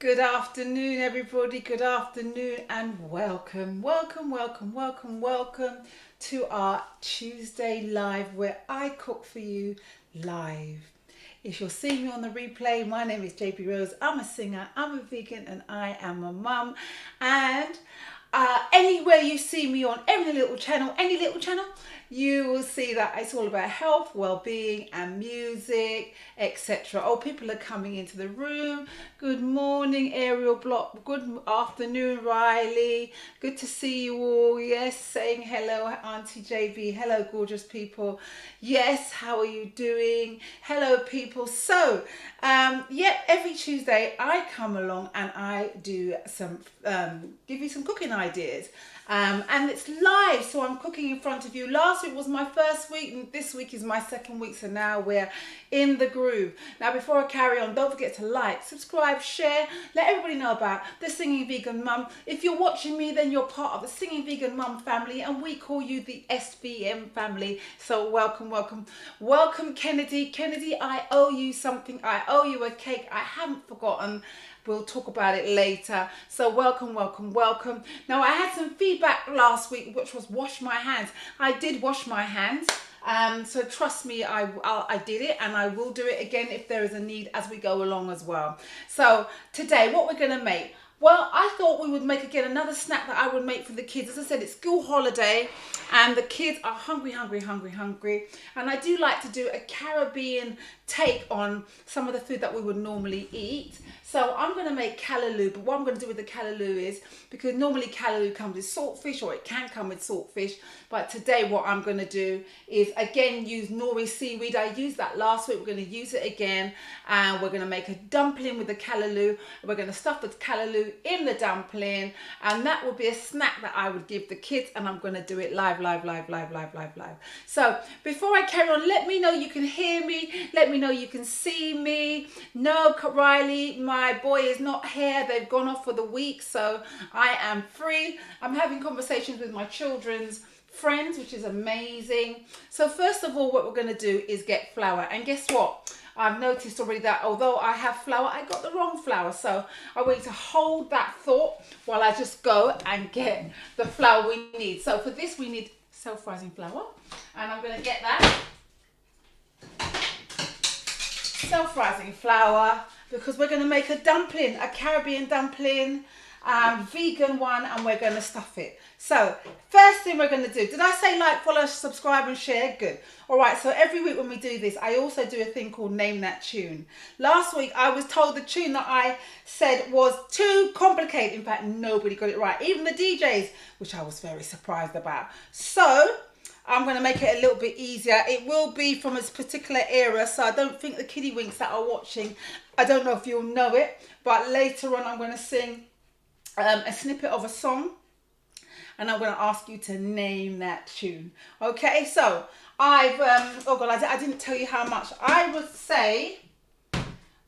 Good afternoon, everybody. Good afternoon, and welcome to our Tuesday live where I cook for you live. If you're seeing me on the replay, my name is JP Rose. I'm a singer, I'm a vegan, and I am a mum. And anywhere you see me on any little channel, you will see that it's all about health, well-being, and music, etc. Oh, people are coming into the room. Good morning, Ariel Block. Good afternoon, Riley. Good to see you all. Yes, saying hello, Auntie JB. Hello, gorgeous people. Yes, how are you doing? Hello, people. So, every Tuesday I come along and I do some, give you some cooking ideas. And it's live, so I'm cooking in front of you. Last week was my first week, and this week is my second week, so now we're in the groove. Now, before I carry on, don't forget to like, subscribe, share, let everybody know about the Singing Vegan Mum. If you're watching me, then you're part of the Singing Vegan Mum family, and we call you the SVM family. So welcome, Kennedy. Kennedy, I owe you something. I owe you a cake. I haven't forgotten. We'll talk about it later. So welcome. Now, I had some feedback last week, which was wash my hands. I did wash my hands. So trust me, I did it, and I will do it again if there is a need as we go along as well. So today, what we're going to make? Well, I thought we would make again another snack that I would make for the kids. As I said, it's school holiday and the kids are hungry. And I do like to do a Caribbean take on some of the food that we would normally eat. So I'm going to make callaloo, but what I'm going to do with the callaloo is, because normally callaloo comes with saltfish, or it can come with saltfish, but today what I'm going to do is again use nori seaweed. I used that last week, we're going to use it again, and we're going to make a dumpling with the callaloo. We're going to stuff the callaloo in the dumpling, and that will be a snack that I would give the kids, and I'm going to do it live. So before I carry on, let me know you can hear me, let me know you can see me. No, Riley, my boy is not here, they've gone off for the week, so I am free. I'm having conversations with my children's friends, which is amazing. So first of all, what we're going to do is get flour, and guess what? I've noticed already that although I have flour, I got the wrong flour. So I want you to hold that thought while I just go and get the flour we need. So for this, we need self-rising flour, and I'm going to get that self-rising flour because we're going to make a dumpling, a Caribbean dumpling, vegan one, and we're going to stuff it. So first thing we're going to do, did I say like, follow, subscribe and share? Good. All right, so every week when we do this, I also do a thing called Name That Tune. Last week I was told the tune that I said was too complicated. In fact, nobody got it right, even the DJs, which I was very surprised about. So I'm going to make it a little bit easier. It will be from a particular era, so I don't think the kiddie winks that are watching, I don't know if you'll know it, but later on I'm going to sing a snippet of a song, and I'm going to ask you to name that tune. Okay, so I've oh god, I didn't tell you how much. I would say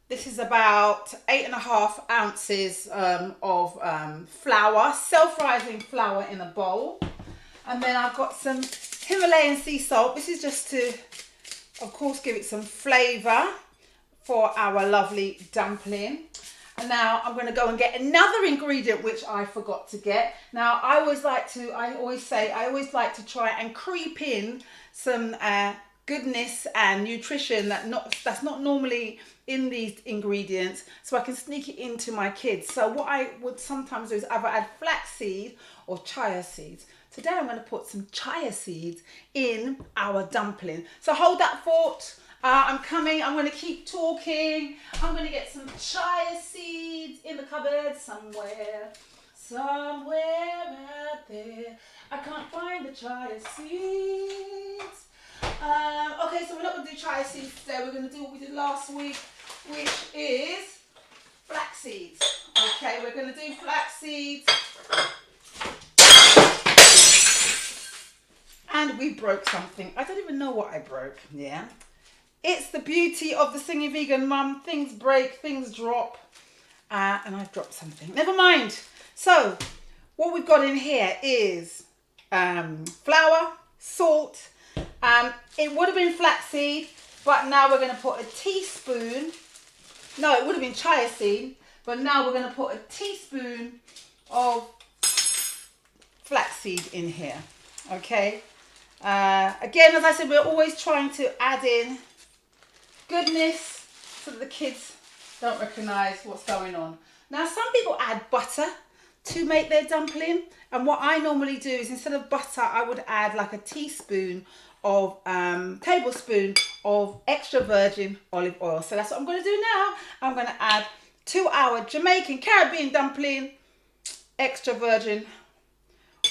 this is about 8.5 ounces of flour, self-rising flour in a bowl, and then I've got some Himalayan sea salt. This is just to, of course, give it some flavor for our lovely dumpling. And now I'm going to go and get another ingredient which I forgot to get. Now I always like to try and creep in some goodness and nutrition that's not normally in these ingredients, so I can sneak it into my kids. So what I would sometimes do is either add flaxseed or chia seeds. Today I'm going to put some chia seeds in our dumpling. So hold that thought. I'm coming. I'm going to keep talking. I'm going to get some chia seeds in the cupboard somewhere out there. I can't find the chia seeds. Okay, so we're not going to do chia seeds today. We're going to do what we did last week, which is flax seeds. Okay, we're going to do flax seeds. And we broke something. I don't even know what I broke. Yeah. It's the beauty of the Singing Vegan Mum. Things break, things drop. And I've dropped something. Never mind. So, what we've got in here is flour, salt. It would have been flaxseed, but now we're going to put a teaspoon. No, it would have been chia seed. But now we're going to put a teaspoon of flaxseed in here. Okay. Again, as I said, we're always trying to add in goodness so that the kids don't recognise what's going on. Now, some people add butter to make their dumpling, and what I normally do is instead of butter, I would add like a tablespoon of extra virgin olive oil. So that's what I'm going to do now. I'm going to add 2 our Jamaican Caribbean dumpling, extra virgin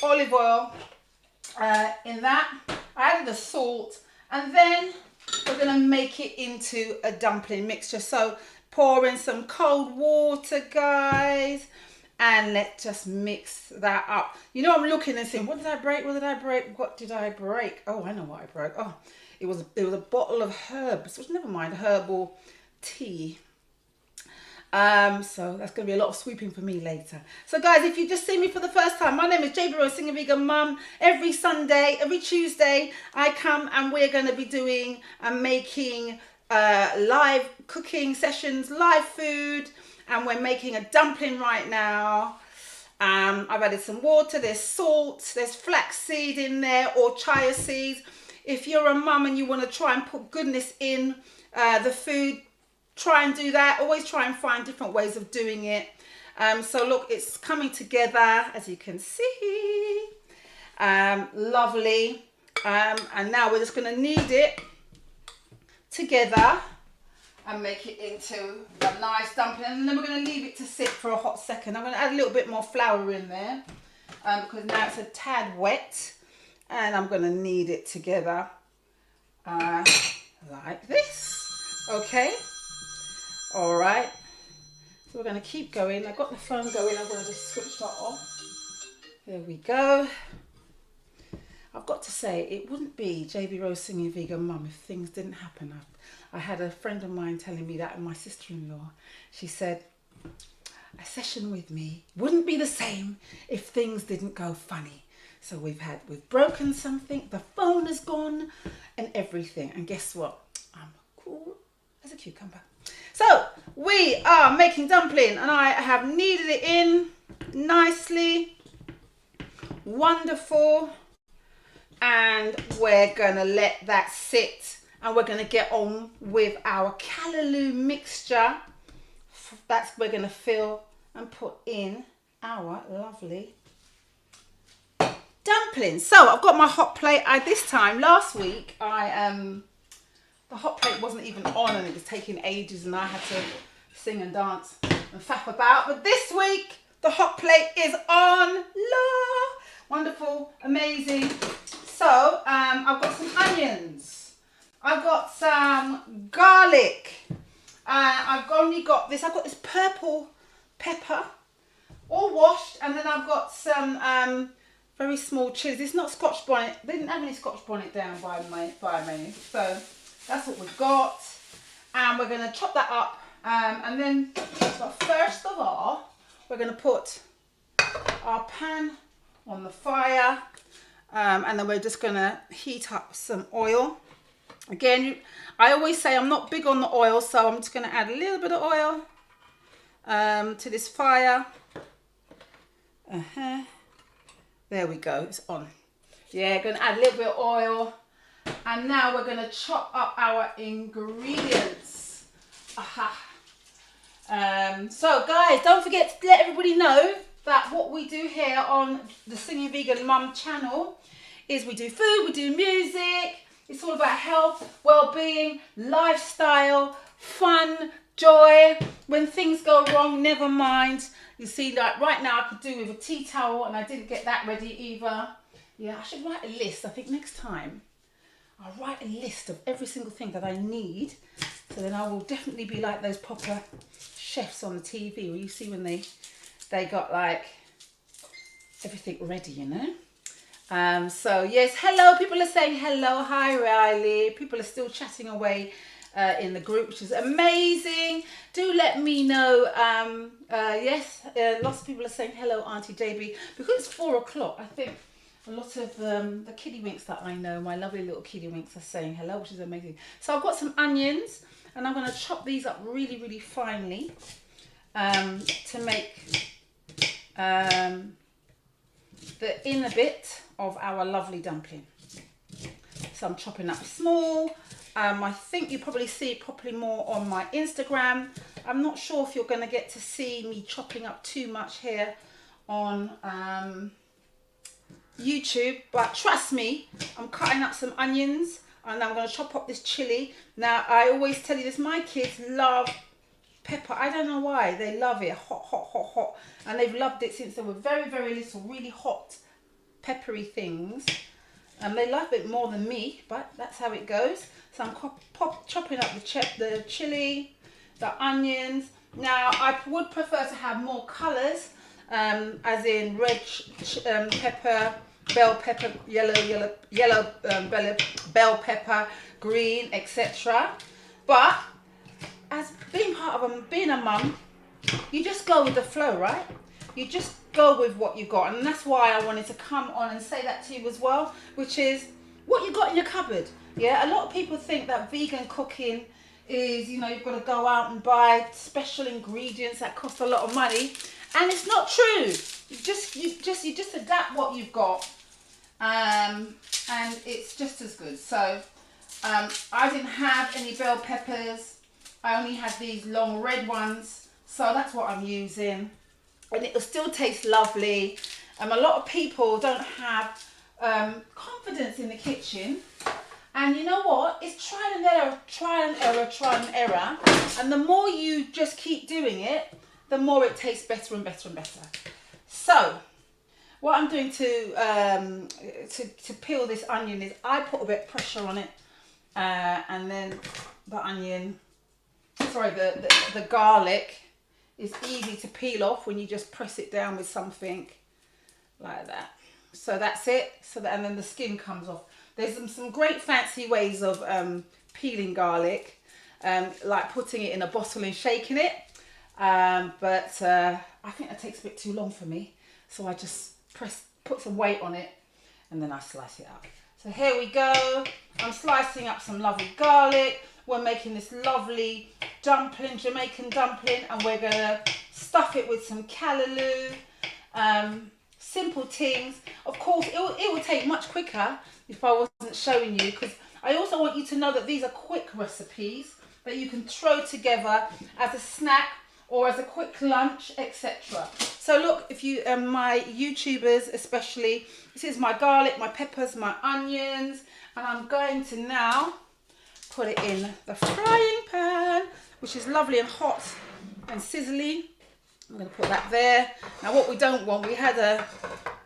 olive oil in that. I added the salt, and then we're going to make it into a dumpling mixture. So pour in some cold water, guys, and let's just mix that up. You know, I'm looking and saying, what did I break? What did I break? What did I break? Oh, I know what I broke. Oh, it was a bottle of herbs, which never mind, herbal tea. So that's going to be a lot of sweeping for me later. So guys, if you just see me for the first time, my name is JB Rose, Single Vegan Mum. Every Sunday, every Tuesday, I come and we're going to be doing and making live cooking sessions, live food, and we're making a dumpling right now. I've added some water, there's salt, there's flaxseed in there, or chia seeds. If you're a mum and you want to try and put goodness in the food, try and do that. Always try and find different ways of doing it. So look, it's coming together, as you can see. Lovely. And now we're just going to knead it together and make it into a nice dumpling. And then we're going to leave it to sit for a hot second. I'm going to add a little bit more flour in there because now it's a tad wet. And I'm going to knead it together like this. Okay. All right, so we're going to keep going. I've got the phone going. I'm going to just switch that off. There we go. I've got to say, it wouldn't be JB Rose Singing Vegan Mum if things didn't happen. I had a friend of mine telling me that, and my sister-in-law. She said, a session with me wouldn't be the same if things didn't go funny. So we've broken something, the phone has gone, and everything. And guess what? I'm cool as a cucumber. So we are making dumpling, and I have kneaded it in nicely. Wonderful. And we're going to let that sit, and we're going to get on with our callaloo mixture. That's we're going to fill and put in our lovely dumplings. So I've got my hot plate. This time last week the hot plate wasn't even on, and it was taking ages, and I had to sing and dance and faff about. But this week, the hot plate is on. La! Wonderful, amazing. So, I've got some onions. I've got some garlic. I've got this purple pepper, all washed. And then I've got some very small chilies. It's not Scotch bonnet. They didn't have any Scotch bonnet down by me. So that's what we've got, and we're going to chop that up, and then, but first of all, we're going to put our pan on the fire, and then we're just going to heat up some oil. Again, I always say I'm not big on the oil, so I'm just going to add a little bit of oil to this fire. There we go, it's on. Yeah, going to add a little bit of oil. And now we're going to chop up our ingredients. Aha. So guys, don't forget to let everybody know that what we do here on the Singing Vegan Mum channel is we do food, we do music. It's all about health, well-being, lifestyle, fun, joy. When things go wrong, never mind. You see, like right now I could do with a tea towel, and I didn't get that ready either. Yeah, I should write a list. I think next time I'll write a list of every single thing that I need, so then I will definitely be like those proper chefs on the TV where you see when they got like everything ready, you know. So yes, hello, people are saying hello. Hi Riley, people are still chatting away in the group, which is amazing. Do let me know. Yes, lots of people are saying hello Auntie JB, because it's 4 o'clock. I think a lot of the kiddywinks that I know, my lovely little kiddywinks, are saying hello, which is amazing. So I've got some onions, and I'm going to chop these up really, really finely. to make the inner bit of our lovely dumpling. So I'm chopping up small. I think you probably see it properly more on my Instagram. I'm not sure if you're going to get to see me chopping up too much here on YouTube, but trust me, I'm cutting up some onions and I'm going to chop up this chili. Now, I always tell you this, my kids love pepper. I don't know why. They love it. Hot, hot, hot, hot. And they've loved it since they were very, very little. Really hot, peppery things. And they love it more than me, but that's how it goes. So I'm chopping up the chili, the onions. Now, I would prefer to have more colours, as in red pepper, bell pepper, yellow bell pepper, green, etc. But as being a mum, you just go with the flow, right? You just go with what you got, and that's why I wanted to come on and say that to you as well, which is what you got in your cupboard. Yeah, a lot of people think that vegan cooking is, you know, you've got to go out and buy special ingredients that cost a lot of money, and it's not true. You just adapt what you've got, and it's just as good. So I didn't have any bell peppers. I only had these long red ones, so that's what I'm using, and it will still taste lovely. A lot of people don't have confidence in the kitchen, and you know what? It's trial and error, trial and error, trial and error, and the more you just keep doing it, the more it tastes better and better and better. So what I'm doing to peel this onion is I put a bit of pressure on it, and then the onion, sorry, the garlic is easy to peel off when you just press it down with something like that. So that's it. And then the skin comes off. There's some great fancy ways of peeling garlic, like putting it in a bottle and shaking it. But I think that takes a bit too long for me. So I just put some weight on it, and then I slice it up. So here we go. I'm slicing up some lovely garlic. We're making this lovely dumpling, Jamaican dumpling, and we're gonna stuff it with some callaloo. Simple things. Of course, it would take much quicker if I wasn't showing you, because I also want you to know that these are quick recipes that you can throw together as a snack or as a quick lunch, etc. So look, if you, my YouTubers especially, this is my garlic, my peppers, my onions, and I'm going to now put it in the frying pan, which is lovely and hot and sizzly. I'm going to put that there. Now what we don't want, we had a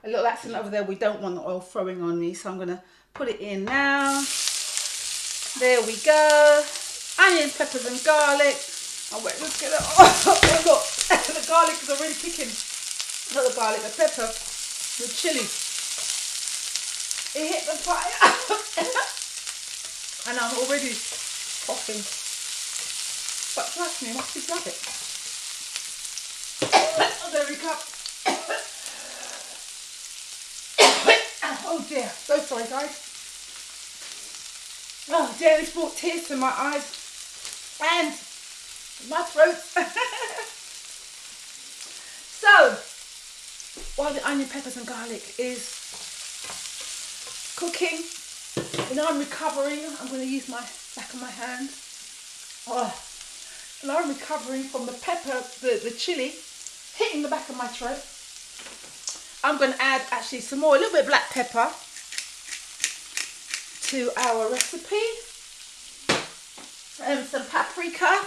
little accident over there, we don't want the oil throwing on me, so I'm going to put it in now. There we go. Onions, peppers and garlic. Oh wait, let's get it. Oh look, the garlic is already kicking. Not the garlic, the pepper, the chili. It hit the fire. And I'm already coughing. But trust me, my kids love it. Oh, there we go. Oh dear, so sorry guys. Oh dear, this brought tears to my eyes and my throat. So, while the onion, peppers and garlic is cooking, you know, I'm recovering. I'm going to use my back of my hand. Oh, and I'm recovering from the pepper, the chili hitting the back of my throat. I'm going to add actually some more, a little bit of black pepper to our recipe, and some paprika.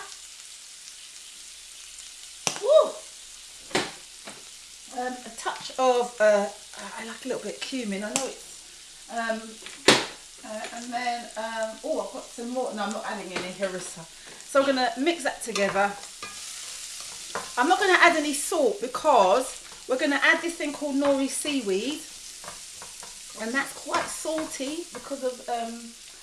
Woo! A touch of, I like a little bit of cumin. I know it's, and then, oh, I've got some more. No, I'm not adding any harissa. So I'm going to mix that together. I'm not going to add any salt because we're going to add this thing called nori seaweed, and that's quite salty because of,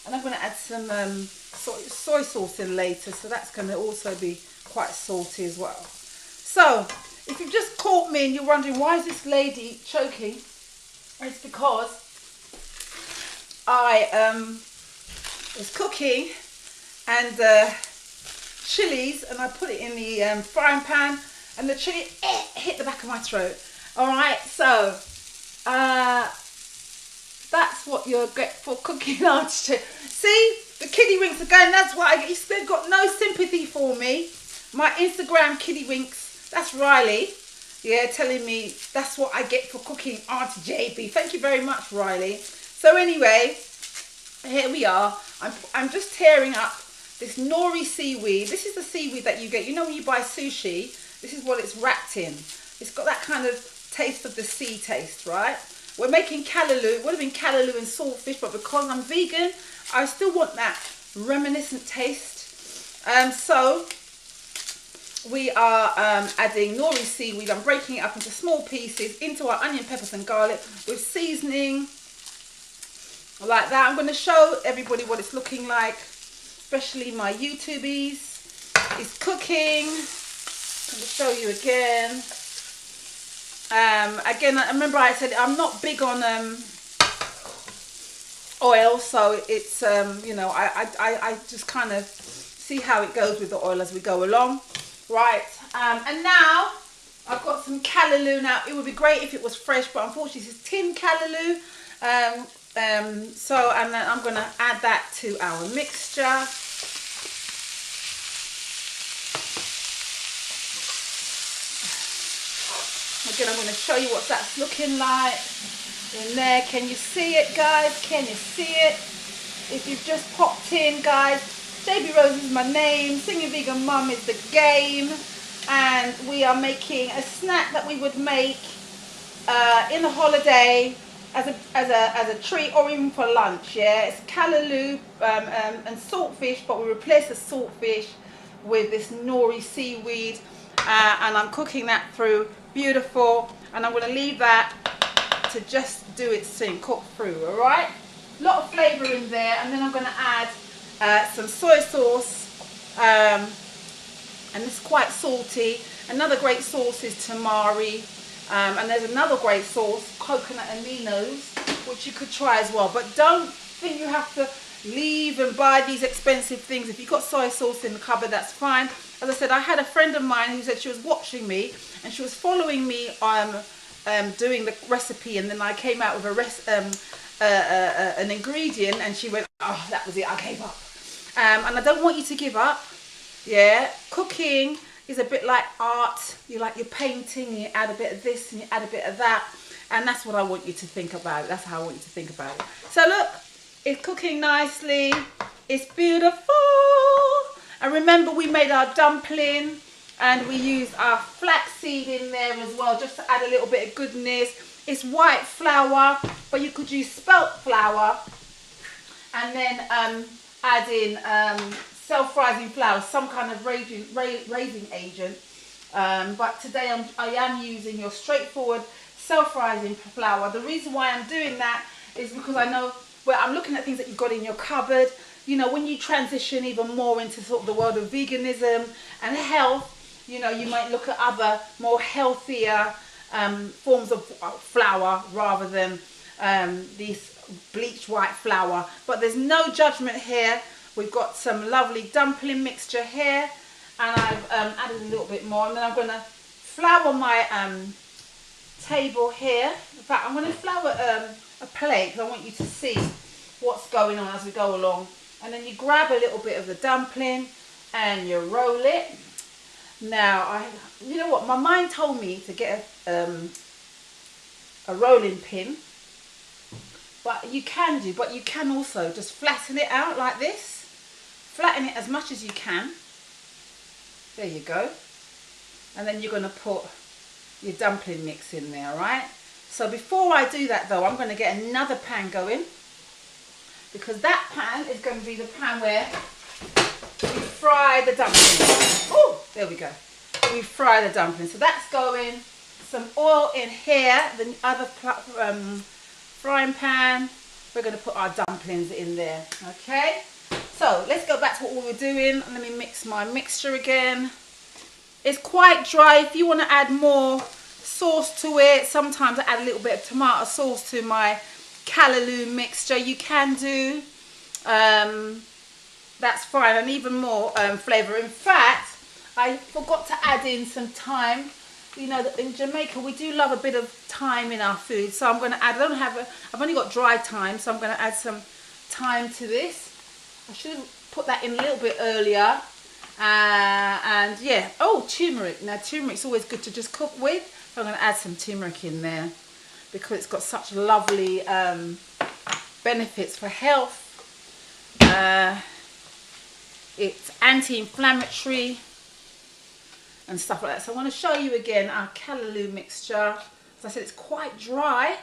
and I'm going to add some soy sauce in later, so that's going to also be quite salty as well. So if you've just caught me and you're wondering why is this lady choking, it's because I was cooking and chilies, and I put it in the frying pan, and the chili hit the back of my throat. All right, so that's what you get for cooking lunch. See, the kiddie winks again. That's what I get. They've got no sympathy for me. My Instagram kiddie winks. That's Riley. Yeah, telling me that's what I get for cooking Auntie JB. Thank you very much, Riley. So anyway, here we are. I'm just tearing up this nori seaweed. This is the seaweed that you get. You know when you buy sushi, this is what it's wrapped in. It's got that kind of taste of the sea taste, right? We're making callaloo. It would have been callaloo and saltfish, but because I'm vegan, I still want that reminiscent taste. So we are adding nori seaweed. I'm breaking it up into small pieces into our onion, peppers and garlic with seasoning like that. I'm going to show everybody what it's looking like, especially my YouTubies. It's cooking. I'm going to show you again. Again, I remember I said I'm not big on oil, so it's you know, I just kind of see how it goes with the oil as we go along, right? And now I've got some callaloo. Now it would be great if it was fresh, but unfortunately this is tin callaloo. So and then I'm going to add that to our mixture. Again, I'm going to show you what that's looking like in there. Can you see it, guys? Can you see it? If you've just popped in, guys, JB Rose is my name. Singing Vegan Mum is the game. And we are making a snack that we would make in the holiday as a treat or even for lunch. Yeah, it's callaloo and saltfish, but we replace the saltfish with this nori seaweed. And I'm cooking that through. Beautiful. And I'm going to leave that to just do its thing, cook through. All right, a lot of flavor in there. And then I'm going to add some soy sauce, and it's quite salty. Another great sauce is tamari, and there's another great sauce, coconut aminos, which you could try as well. But don't think you have to leave and buy these expensive things. If you've got soy sauce in the cupboard, that's fine. As I said, I had a friend of mine who said she was watching me and she was following me doing the recipe, and then I came out with an ingredient and she went, oh, that was it, I gave up. And I don't want you to give up. Yeah, cooking is a bit like art. You're painting, and you add a bit of this and you add a bit of that, and that's what I want you to think about it. That's how I want you to think about it. So look, it's cooking nicely. It's beautiful. And remember, we made our dumpling and we used our flaxseed in there as well, just to add a little bit of goodness. It's white flour, but you could use spelt flour, and then add in self-rising flour, some kind of raising agent. But today I am using your straightforward self-rising flour. The reason why I'm doing that is because I know, well, I'm looking at things that you've got in your cupboard. You know, when you transition even more into sort of the world of veganism and health, you know, you might look at other more healthier forms of flour rather than these bleached white flour. But there's no judgment here. We've got some lovely dumpling mixture here, and I've added a little bit more, and then I'm going to flour my table here. In fact, I'm going to flour a plate because I want you to see what's going on as we go along. And then you grab a little bit of the dumpling and you roll it. Now, you know what? My mind told me to get a rolling pin, but you can also just flatten it out like this. Flatten it as much as you can. There you go. And then you're going to put your dumpling mix in there, right? So before I do that though, I'm going to get another pan going, because that pan is going to be the pan where we fry the dumplings. Oh, there we go. We fry the dumplings. So that's going. Some oil in here, the other frying pan. We're going to put our dumplings in there. Okay. So let's go back to what we were doing. Let me mix my mixture again. It's quite dry. If you want to add more sauce to it, sometimes I add a little bit of tomato sauce to my callaloo mixture. You can do. That's fine, and even more flavour. In fact, I forgot to add in some thyme. You know, in Jamaica we do love a bit of thyme in our food, so I'm going to add, I've only got dry thyme, so I'm going to add some thyme to this. I should have put that in a little bit earlier. And yeah, oh, turmeric. Now turmeric's always good to just cook with, so I'm going to add some turmeric in there because it's got such lovely benefits for health. It's anti-inflammatory and stuff like that. So I want to show you again our callaloo mixture. As I said, it's quite dry,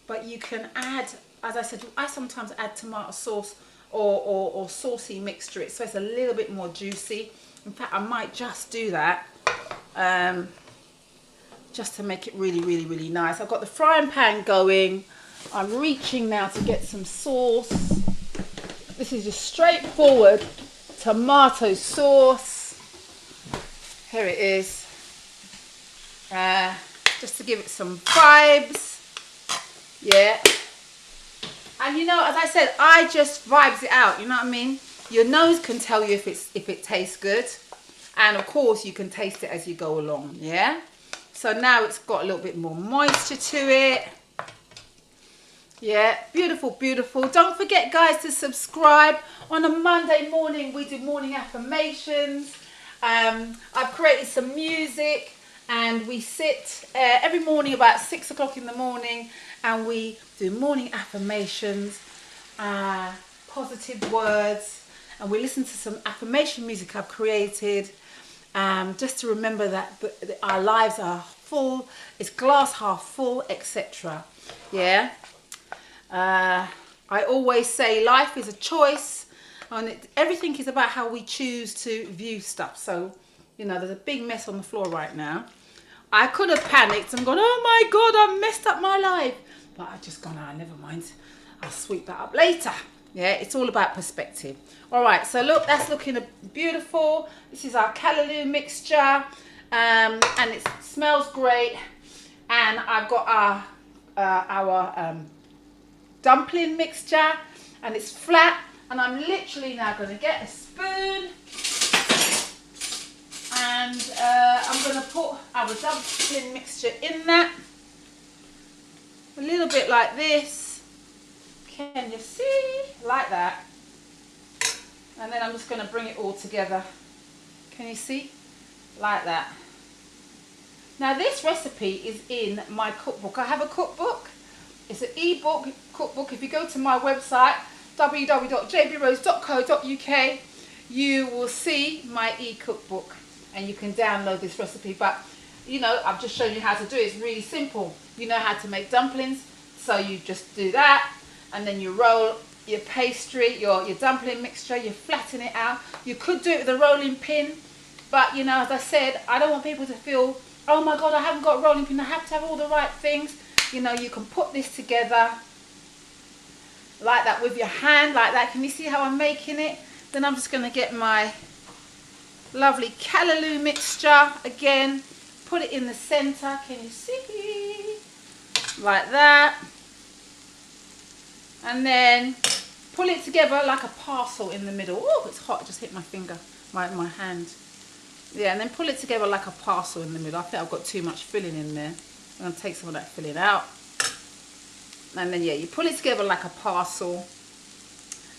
but you can add, as I said, I sometimes add tomato sauce or saucy mixture, so it's a little bit more juicy. In fact, I might just do that just to make it really, really, really nice. I've got the frying pan going. I'm reaching now to get some sauce. This is just straightforward tomato sauce. Here it is. Just to give it some vibes. Yeah. And you know, as I said, I just vibes it out, you know what I mean? Your nose can tell you if it tastes good. And of course you can taste it as you go along, yeah? So now it's got a little bit more moisture to it. Yeah, beautiful, beautiful. Don't forget, guys, to subscribe. On a Monday morning, we do morning affirmations. I've created some music, and we sit every morning about 6 o'clock in the morning, and we do morning affirmations, positive words, and we listen to some affirmation music I've created, just to remember that our lives are full, it's glass half full, etc. Yeah. I always say life is a choice, and everything is about how we choose to view stuff. So, you know, there's a big mess on the floor right now. I could have panicked and gone, oh my God, I've messed up my life. But I've just gone, oh, never mind. I'll sweep that up later. Yeah, it's all about perspective. All right, so look, that's looking beautiful. This is our callaloo mixture, and it smells great. And I've got our dumpling mixture, and it's flat. And I'm literally now going to get a spoon, and I'm going to put our dumpling mixture in that. A little bit like this. Can you see? Like that. And then I'm just going to bring it all together. Can you see? Like that. Now this recipe is in my cookbook. I have a cookbook. It's an ebook cookbook. If you go to my website, www.jbrose.co.uk, you will see my e-cookbook, and you can download this recipe. But you know, I've just shown you how to do it. It's really simple. You know how to make dumplings, so you just do that, and then you roll your pastry, your dumpling mixture, you flatten it out. You could do it with a rolling pin, but you know, as I said, I don't want people to feel, oh my God, I haven't got a rolling pin, I have to have all the right things. You know, you can put this together like that with your hand, like that. Can you see how I'm making it? Then I'm just going to get my lovely callaloo mixture again, put it in the center. Can you see? Like that. And then pull it together like a parcel in the middle. Oh, it's hot. I just hit my finger, my hand. Yeah, and then pull it together like a parcel in the middle. I think I've got too much filling in there. I'm going to take some of that filling out. And then, yeah, you pull it together like a parcel.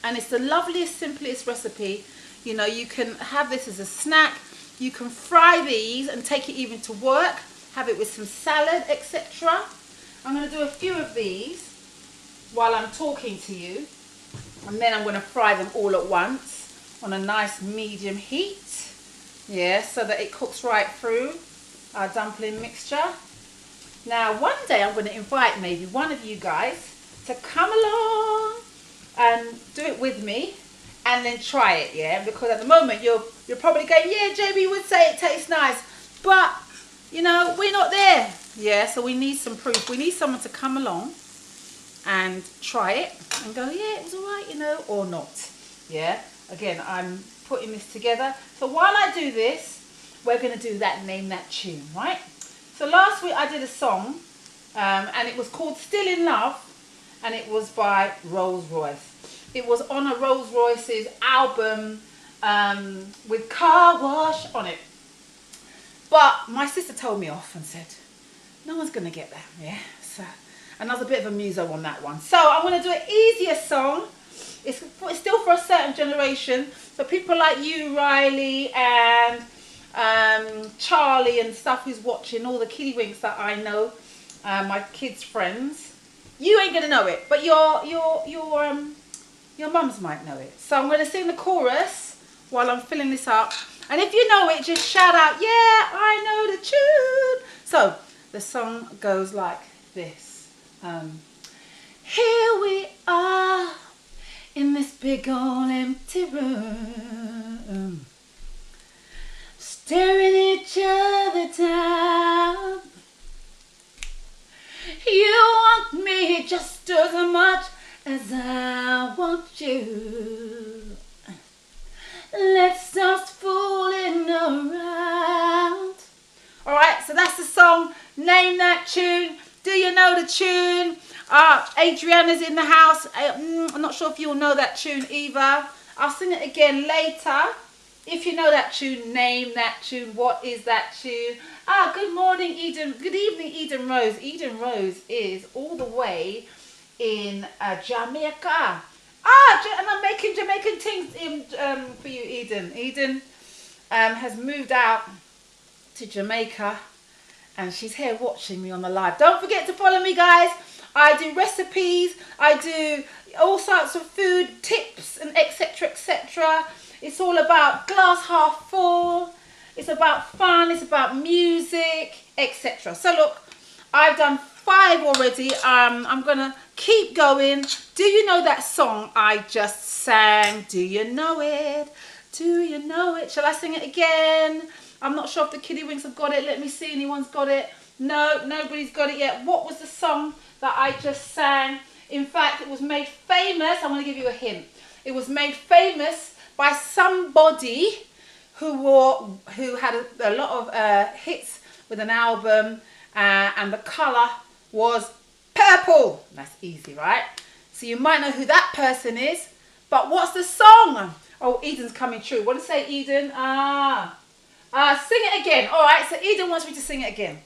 And it's the loveliest, simplest recipe. You know, you can have this as a snack. You can fry these and take it even to work. Have it with some salad, etc. I'm going to do a few of these while I'm talking to you. And then I'm going to fry them all at once on a nice medium heat. Yeah, so that it cooks right through our dumpling mixture. Now, one day I'm going to invite maybe one of you guys to come along and do it with me, and then try it, yeah? Because at the moment you're probably going, yeah, JB would say it tastes nice, but you know, we're not there. Yeah, so we need some proof. We need someone to come along and try it and go, yeah, it was all right, you know, or not. Yeah, again, I'm putting this together. So while I do this, we're going to do that Name That Tune, right? So last week I did a song, and it was called Still in Love, and it was by Rolls Royce. It was on a Rolls Royce's album with Car Wash on it. But my sister told me off and said, no one's going to get that, yeah? So, and I was a bit of a muso on that one. So I'm going to do an easier song. It's still for a certain generation. So people like you, Riley, and Charlie and stuff who's watching, all the kiddywinks that I know, my kids' friends. You ain't going to know it, but your mums might know it. So I'm going to sing the chorus while I'm filling this up. And if you know it, just shout out, yeah, I know the tune. So the song goes like this. Here we are in this big old empty room, staring each other down. You want me just as much as I want you. Let's start fooling around. Alright, so that's the song. Name that tune. Do you know the tune? Adriana's in the house. I'm not sure if you'll know that tune either. I'll sing it again later. If you know that tune, name that tune. What is that tune? Good morning, Eden. Good evening, Eden Rose. Eden Rose is all the way in Jamaica. And I'm making Jamaican things for you, Eden. Eden has moved out to Jamaica and she's here watching me on the live. Don't forget to follow me, guys. I do recipes. I do all sorts of food tips and etc. etc. It's all about glass half full. It's about fun. It's about music, etc. So look, I've done 5 already. I'm gonna keep going. Do you know that song I just sang? Do you know it? Do you know it? Shall I sing it again? I'm not sure if the kiddywinks have got it. Let me see. Anyone's got it? No, nobody's got it yet. What was the song that I just sang? In fact, it was made famous. I'm going to give you a hint. It was made famous by somebody who had a lot of hits with an album, and the colour was purple. That's easy, right? So you might know who that person is, but what's the song? Oh, Eden's coming true. What did I say, Eden? Sing it again. All right, so Eden wants me to sing it again.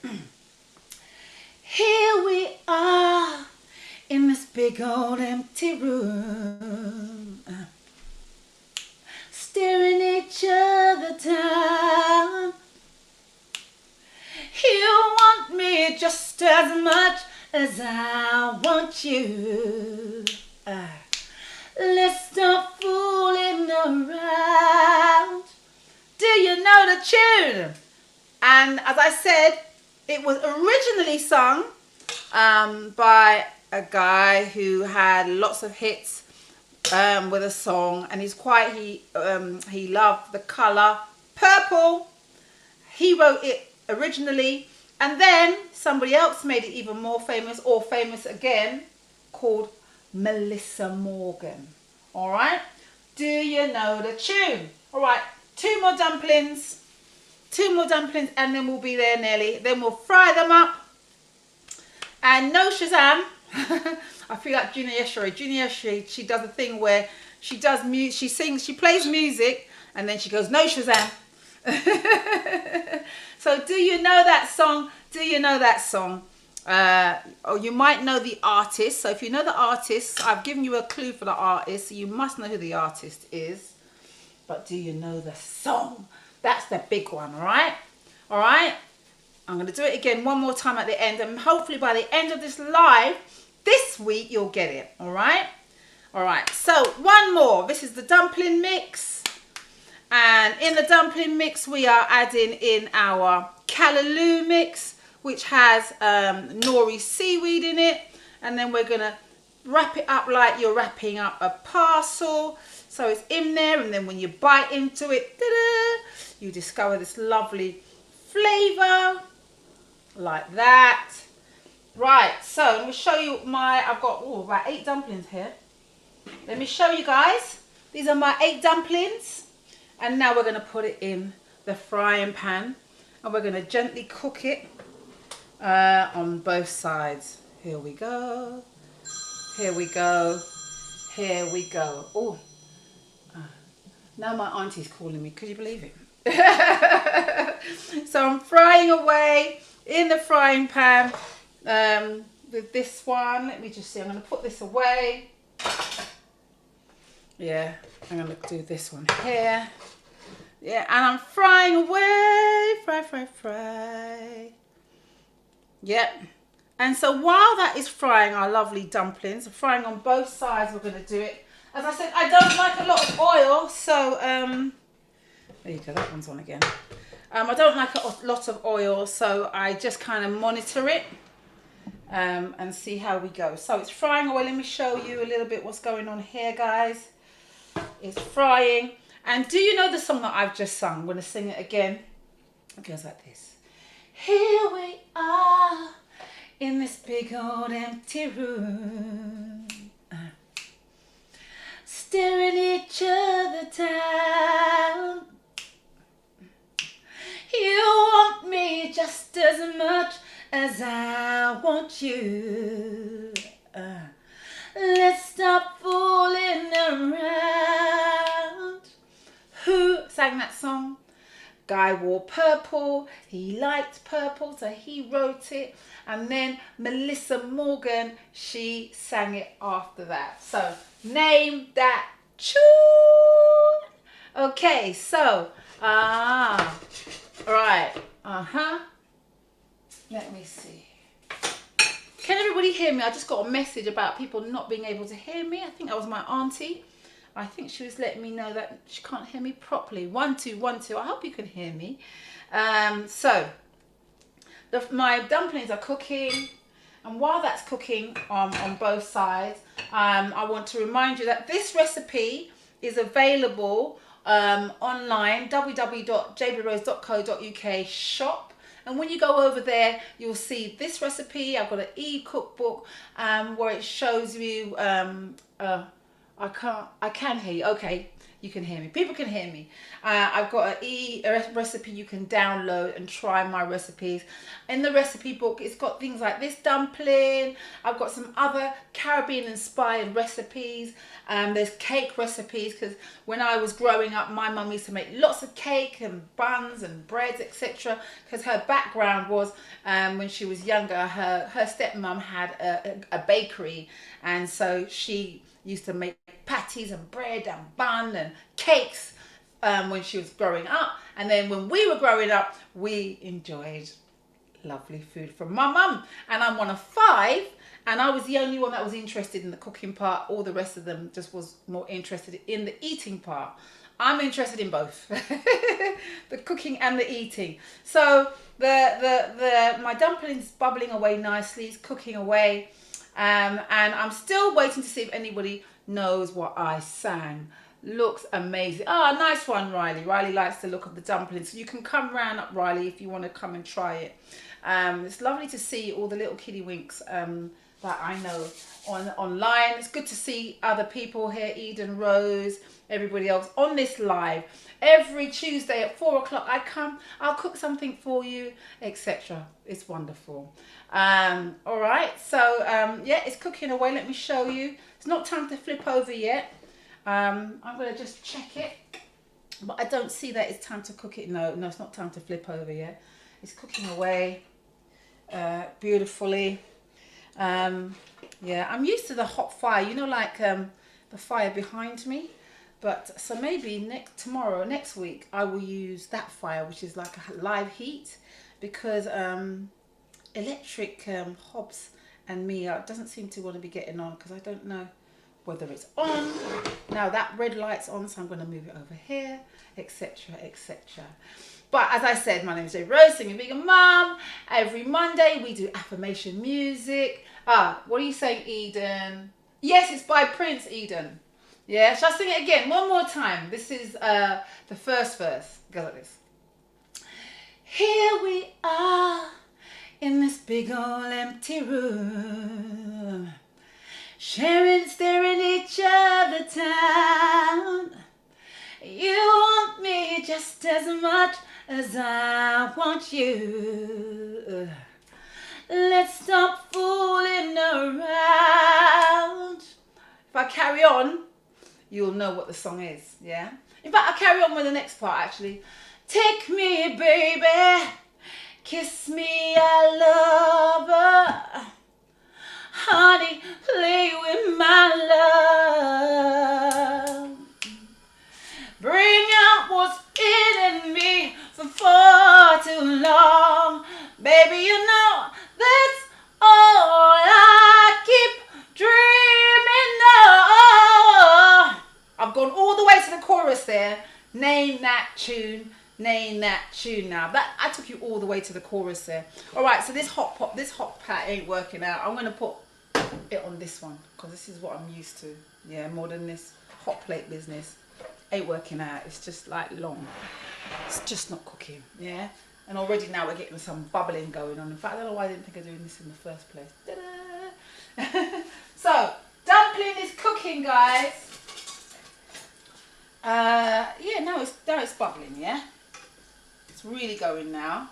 Here we are in this big old empty room, staring each other down. You want me just as much as I want you. Let's stop fooling around. Do you know the tune? And as I said, it was originally sung by a guy who had lots of hits with a song, and he loved the colour purple. He wrote it originally, and then somebody else made it even more famous, or famous again, called Melissa Morgan. All right, do you know the tune? All right, 2 more dumplings, and then we'll be there nearly. Then we'll fry them up. And no Shazam. I feel like Junior Yeshere. Junior Yeshere, she does a thing where she does she sings, she plays music, and then she goes, no Shazam. So do you know that song? Do you know that song? Or you might know the artist. So if you know the artist, I've given you a clue for the artist, so you must know who the artist is. But do you know the song? That's the big one, all right? All right? I'm going to do it again one more time at the end, and hopefully by the end of this live this week, you'll get it, all right? All right, so one more. This is the dumpling mix. And in the dumpling mix, we are adding in our callaloo mix, which has nori seaweed in it. And then we're going to wrap it up like you're wrapping up a parcel. So it's in there, and then when you bite into it, you discover this lovely flavour, like that. Right, so let me show you I've got about 8 dumplings here. Let me show you guys. These are my 8 dumplings. And now we're going to put it in the frying pan, and we're going to gently cook it on both sides. Here we go. Here we go. Here we go. Oh, now my auntie's calling me. Could you believe it? So I'm frying away in the frying pan with this one. Let me just see. I'm going to put this away. Yeah, I'm going to do this one here. Yeah, and I'm frying away. Fry. Yep. And so while that is frying our lovely dumplings, frying on both sides, we're going to do it. As I said, I don't like a lot of oil, so there you go, that one's on again. I don't like a lot of oil, so I just kind of monitor it and see how we go. So it's frying away. Let me show you a little bit what's going on here, guys. It's frying. And do you know the song that I've just sung? I'm going to sing it again. It goes like this. Here we are in this big old empty room, staring each other down. You want me just as much as I want you. Let's stop fooling around. Who sang that song? Guy wore purple, he liked purple, so he wrote it. And then Melissa Morgan, she sang it after that. So, name that tune. Okay, so, right, let me see. Can everybody hear me? I just got a message about people not being able to hear me. I think that was my auntie. I think she was letting me know that she can't hear me properly. 1 2 1 2. I hope you can hear me. So my dumplings are cooking, and while that's cooking on both sides, I want to remind you that this recipe is available online, www.jbrose.co.uk shop. And when you go over there, you'll see this recipe. I've got an e-cookbook where it shows you I can hear you. Okay, you can hear me. People can hear me. I've got a recipe you can download and try my recipes. In the recipe book, it's got things like this dumpling. I've got some other Caribbean inspired recipes. There's cake recipes, because when I was growing up, my mum used to make lots of cake and buns and breads, etc. Because her background was, when she was younger, her stepmom had a bakery, and so she used to make patties and bread and bun and cakes when she was growing up. And then when we were growing up, we enjoyed lovely food from my mum. And I'm one of 5, and I was the only one that was interested in the cooking part. All the rest of them just was more interested in the eating part. I'm interested in both, the cooking and the eating. So my dumplings bubbling away nicely, it's cooking away. And I'm still waiting to see if anybody knows what I sang. Looks amazing. Ah, nice one, Riley. Riley likes the look of the dumplings. So you can come round up, Riley, if you want to come and try it. It's lovely to see all the little kiddie winks that I know online. It's good to see other people here, Eden, Rose, everybody else on this live. Every Tuesday at 4 o'clock I come, I'll cook something for you, etc. It's wonderful. All right, so yeah, it's cooking away. Let me show you. It's not time to flip over yet. I'm going to just check it, but I don't see that it's time to cook it. No, it's not time to flip over yet. It's cooking away beautifully. Yeah, I'm used to the hot fire, you know, like the fire behind me. But so maybe next week, I will use that fire, which is like a live heat, because electric hobs and me doesn't seem to want to be getting on, because I don't know whether it's on. Now that red light's on, so I'm going to move it over here, etc, etc. But as I said, my name is Rose, singing Vegan Mum. Every Monday we do affirmation music. What are you saying, Eden? Yes, it's by Prince, Eden. Yeah, shall I sing it again? One more time. This is the first verse. It goes like this. Here we are in this big old empty room, staring each other down. You want me just as much as I want you. Let's stop fooling around. If I carry on, you'll know what the song is, yeah? In fact, I'll carry on with the next part, actually. Take me, baby, Kiss me, I love her. Honey, play with my love. Bring out what's in me for far too long. Baby, you know that's all I keep dreaming of. I've gone all the way to the chorus there. Name that tune. Name that tune now. That I took you all the way to the chorus there. Alright, so this hot pot ain't working out. I'm gonna put it on this one because this is what I'm used to. Yeah, more than this hot plate business. Ain't working out. It's just like long. It's just not cooking. Yeah. And already now we're getting some bubbling going on. In fact, I don't know why I didn't think of doing this in the first place. Ta-da! So, dumpling is cooking, guys. Yeah, now it's bubbling, yeah? It's really going now.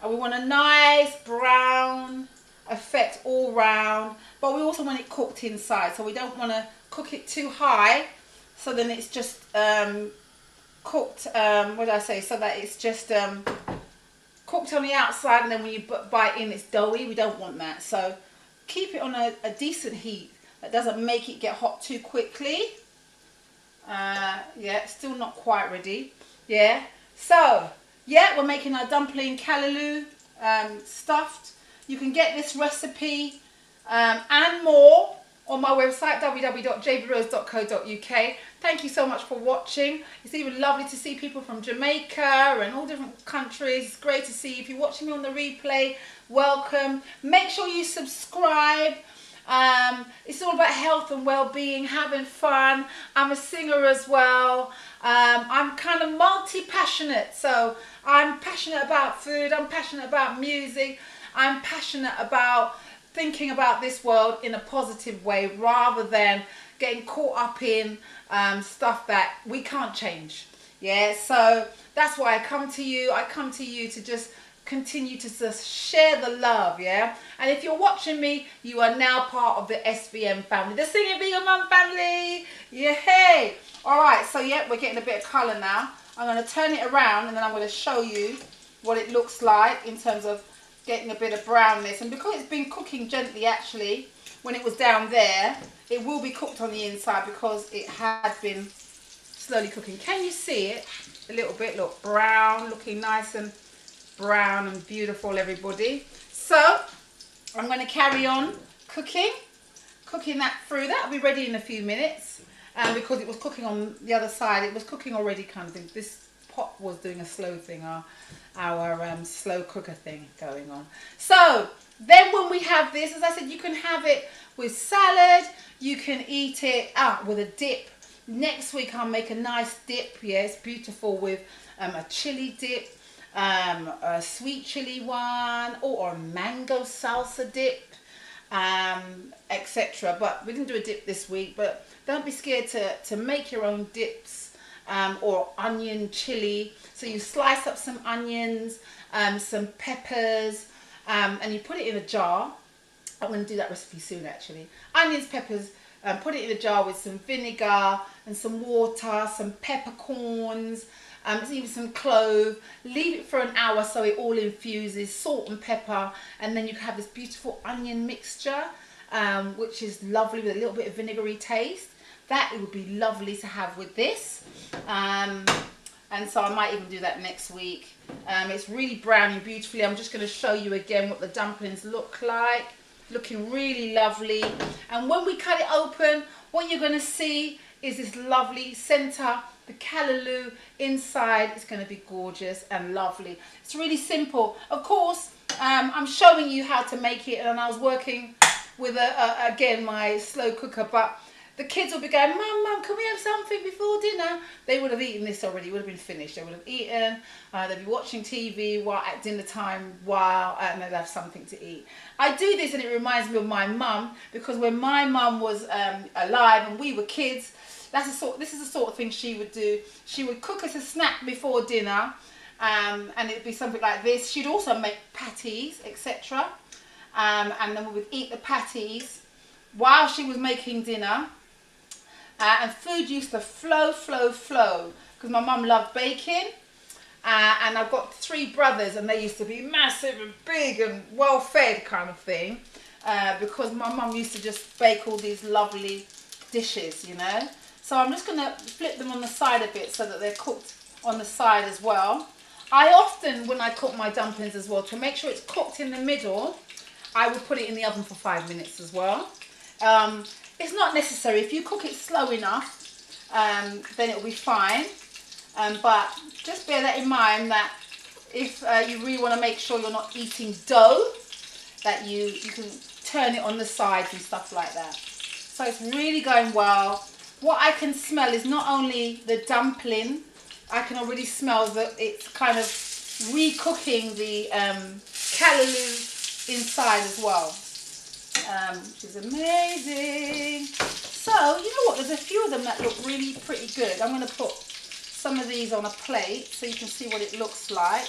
And we want a nice brown effect all round. But we also want it cooked inside. So we don't want to cook it too high. So then it's just cooked, what did I say? So that it's just cooked on the outside, and then when you bite in, it's doughy. We don't want that. So keep it on a decent heat that doesn't make it get hot too quickly. Yeah, still not quite ready. Yeah. So, yeah, we're making our dumpling callaloo stuffed. You can get this recipe and more on my website, www.jbrose.co.uk. Thank you so much for watching. It's even lovely to see people from Jamaica and all different countries. It's great to see you. If you're watching me on the replay, welcome. Make sure you subscribe. It's all about health and well-being, having fun. I'm a singer as well. I'm kind of multi-passionate. So I'm passionate about food. I'm passionate about music. I'm passionate about thinking about this world in a positive way rather than getting caught up in stuff that we can't change. Yeah, so that's why I come to you. I come to you to just continue to just share the love, yeah? And if you're watching me, you are now part of the SVM family, the Singing Vegan Mum family. Yeah, hey. All right, so yeah, we're getting a bit of colour now. I'm going to turn it around and then I'm going to show you what it looks like in terms of getting a bit of brownness. And because it's been cooking gently, actually, when it was down there, it will be cooked on the inside because it had been slowly cooking. Can you see it a little bit? Look, brown, looking nice and brown and beautiful, everybody. So I'm going to carry on cooking that through. That'll be ready in a few minutes, because it was cooking on the other side. It was cooking already, kind of thing. This pot was doing a slow thing, our slow cooker thing going on. So then when we have this, as I said, you can have it with salad, you can eat it with a dip. Next week I'll make a nice dip. Yeah, it's beautiful with a chili dip, a sweet chili one, or a mango salsa dip, etc. But we didn't do a dip this week. But don't be scared to make your own dips, or onion chili. So you slice up some onions, some peppers, and you put it in a jar. I'm going to do that recipe soon, actually. Onions, peppers, put it in a jar with some vinegar and some water, some peppercorns, even some clove. Leave it for an hour so it all infuses, salt and pepper, and then you can have this beautiful onion mixture, which is lovely with a little bit of vinegary taste. That it would be lovely to have with this. And so I might even do that next week. It's really browning beautifully. I'm just going to show you again what the dumplings look like. Looking really lovely. And when we cut it open, what you're going to see is this lovely center, the callaloo inside. It's going to be gorgeous and lovely. It's really simple. Of course, I'm showing you how to make it, and I was working with again my slow cooker, but the kids will be going, Mum, can we have something before dinner? They would have eaten this already. It would have been finished. They would have eaten. They'd be watching TV while at dinner time, and they'd have something to eat. I do this, and it reminds me of my mum, because when my mum was alive and we were kids, this is the sort of thing she would do. She would cook us a snack before dinner, and it'd be something like this. She'd also make patties, etc. And then we would eat the patties while she was making dinner. And food used to flow, because my mum loved baking. And I've got 3 brothers, and they used to be massive and big and well fed kind of thing, because my mum used to just bake all these lovely dishes, you know. So I'm just going to flip them on the side a bit so that they're cooked on the side as well. I often, when I cook my dumplings as well, to make sure it's cooked in the middle, I will put it in the oven for 5 minutes as well. It's not necessary. If you cook it slow enough, then it'll be fine. But just bear that in mind, that if you really want to make sure you're not eating dough, that you can turn it on the sides and stuff like that. So it's really going well. What I can smell is not only the dumpling, I can already smell that it's kind of recooking the callaloo inside as well, which is amazing. So, you know what, there's a few of them that look really pretty good. I'm going to put some of these on a plate so you can see what it looks like.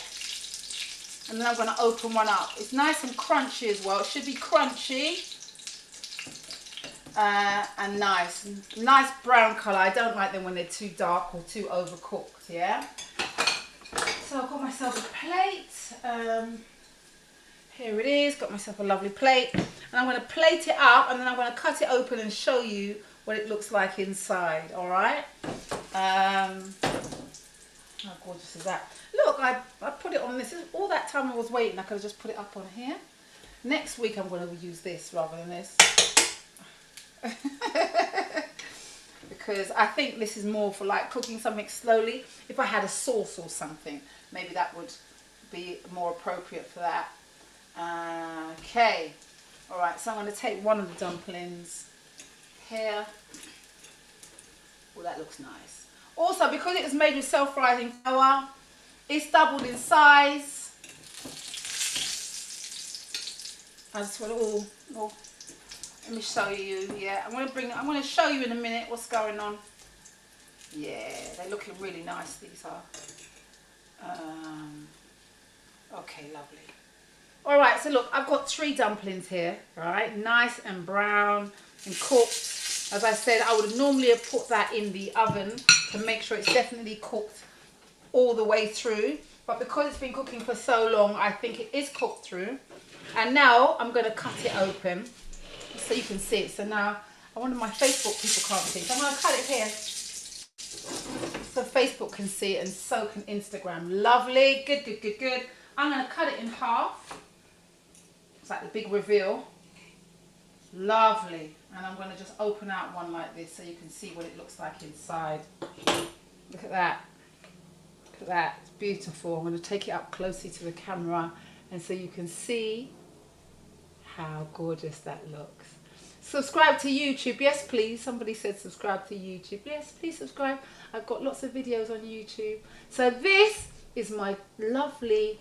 And then I'm going to open one up. It's nice and crunchy as well. It should be crunchy and nice. Nice brown colour. I don't like them when they're too dark or too overcooked, yeah? So I've got myself a plate. Here it is. Got myself a lovely plate. And I'm going to plate it up, and then I'm going to cut it open and show you what it looks like inside, alright? How gorgeous is that? Look, I put it on this. All that time I was waiting, I could have just put it up on here. Next week I'm going to use this rather than this. Because I think this is more for like cooking something slowly. If I had a sauce or something, maybe that would be more appropriate for that. Okay. Alright, so I'm going to take one of the dumplings here. Oh, that looks nice. Also, because it was made with self-rising flour, it's doubled in size. I just want to let me show you. Yeah, I'm going to show you in a minute what's going on. Yeah, they're looking really nice. These are. Okay, lovely. All right, so look, I've got 3 dumplings here. All right, nice and brown and cooked. As I said, I would normally have put that in the oven to make sure it's definitely cooked all the way through. But because it's been cooking for so long, I think it is cooked through. And now I'm going to cut it open so you can see it. So now, I wonder my Facebook people can't see it. So I'm going to cut it here so Facebook can see it, and so can Instagram. Lovely. Good, good, good, good. I'm going to cut it in half. It's like the big reveal. Lovely. And I'm going to just open out one like this so you can see what it looks like inside. Look at that. Look at that. It's beautiful. I'm going to take it up closely to the camera, and so you can see how gorgeous that looks. Subscribe to YouTube. Yes, please. Somebody said subscribe to YouTube. Yes, please subscribe. I've got lots of videos on YouTube. So this is my lovely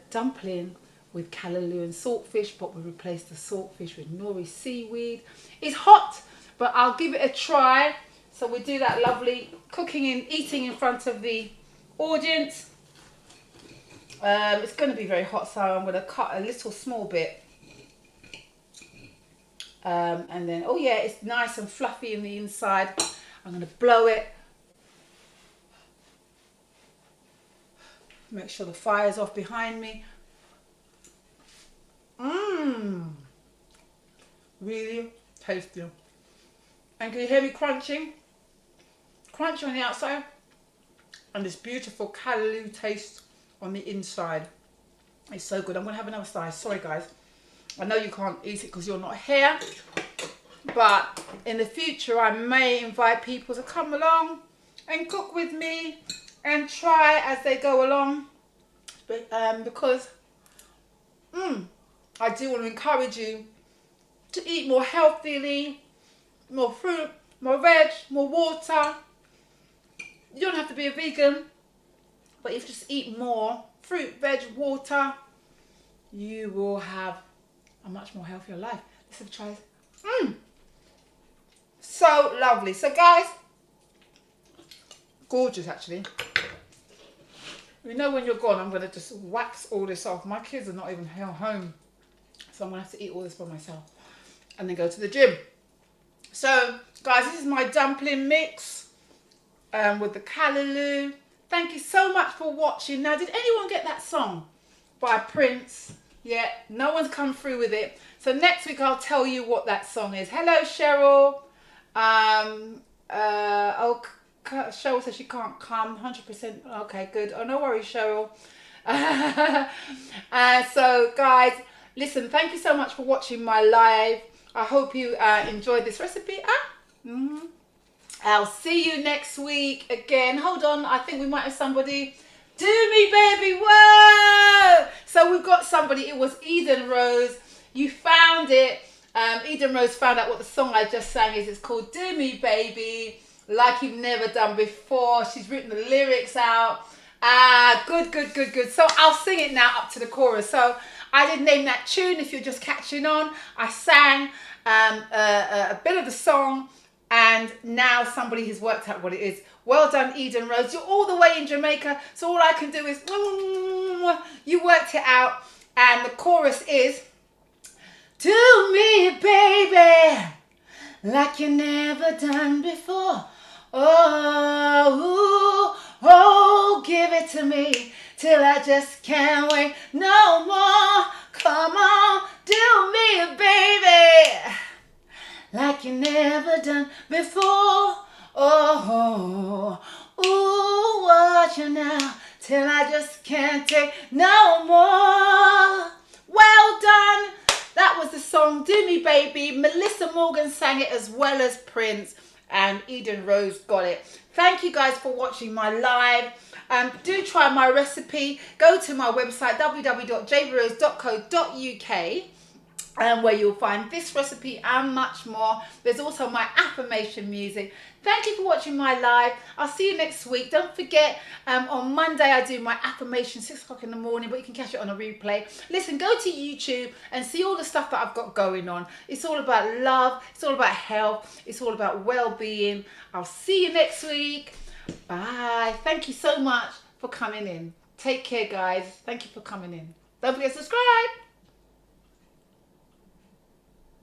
dumpling with callaloo and saltfish, but we replaced the saltfish with nori seaweed. It's hot, but I'll give it a try. So we do that lovely cooking and eating in front of the audience. It's going to be very hot, so I'm going to cut a little small bit. And then, oh yeah, it's nice and fluffy in the inside. I'm going to blow it. Make sure the fire's off behind me. Really tasty. And can you hear me crunching? Crunchy on the outside, and this beautiful callaloo taste on the inside. It's so good. I'm going to have another slice. Sorry guys, I know you can't eat it because you're not here, but in the future I may invite people to come along and cook with me and try as they go along, but because I do want to encourage you to eat more healthily, more fruit, more veg, more water. You don't have to be a vegan, but if you just eat more fruit, veg, water, you will have a much more healthier life. Let's have a try. So lovely. So guys, gorgeous actually. You know, when you're gone, I'm going to just wax all this off. My kids are not even home, so I'm going to have to eat all this by myself and then go to the gym. So guys, this is my dumpling mix with the callaloo. Thank you so much for watching. Now, did anyone get that song by Prince? Yeah, no one's come through with it. So next week I'll tell you what that song is. Hello, Cheryl. Cheryl says she can't come. 100%. Okay, good. Oh, no worries, Cheryl. So, guys, listen. Thank you so much for watching my live. I hope you enjoyed this recipe. I'll see you next week again. Hold on, I think we might have somebody. Do me, baby, whoa! So we've got somebody. It was Eden Rose. You found it. Eden Rose found out what the song I just sang is. It's called Do Me, Baby, like you've never done before. She's written the lyrics out. Good. So I'll sing it now up to the chorus. So I did name that tune. If you're just catching on, I sang a bit of the song. And now somebody has worked out what it is. Well done, Eden Rose. You're all the way in Jamaica. So all I can do is, you worked it out. And the chorus is, do me, baby, like you never done before. Oh, give it to me till I just can't wait no more. Come on, do me, baby, like you never done before. Watch you now till I just can't take no more. Well done. That was the song Do Me, Baby. Melissa Morgan sang it as well as Prince, and Eden Rose got it. Thank you guys for watching my live. Do try my recipe. Go to my website www.jbrose.co.uk. Where you'll find this recipe and much more. There's also my affirmation music. Thank you for watching my live. I'll see you next week. Don't forget, on Monday I do my affirmation 6 o'clock in the morning, but you can catch it on a replay. Listen, go to YouTube and see all the stuff that I've got going on. It's all about love. It's all about health. It's all about well-being. I'll see you next week. Bye. Thank you so much for coming in. Take care, guys. Thank you for coming in. Don't forget to subscribe.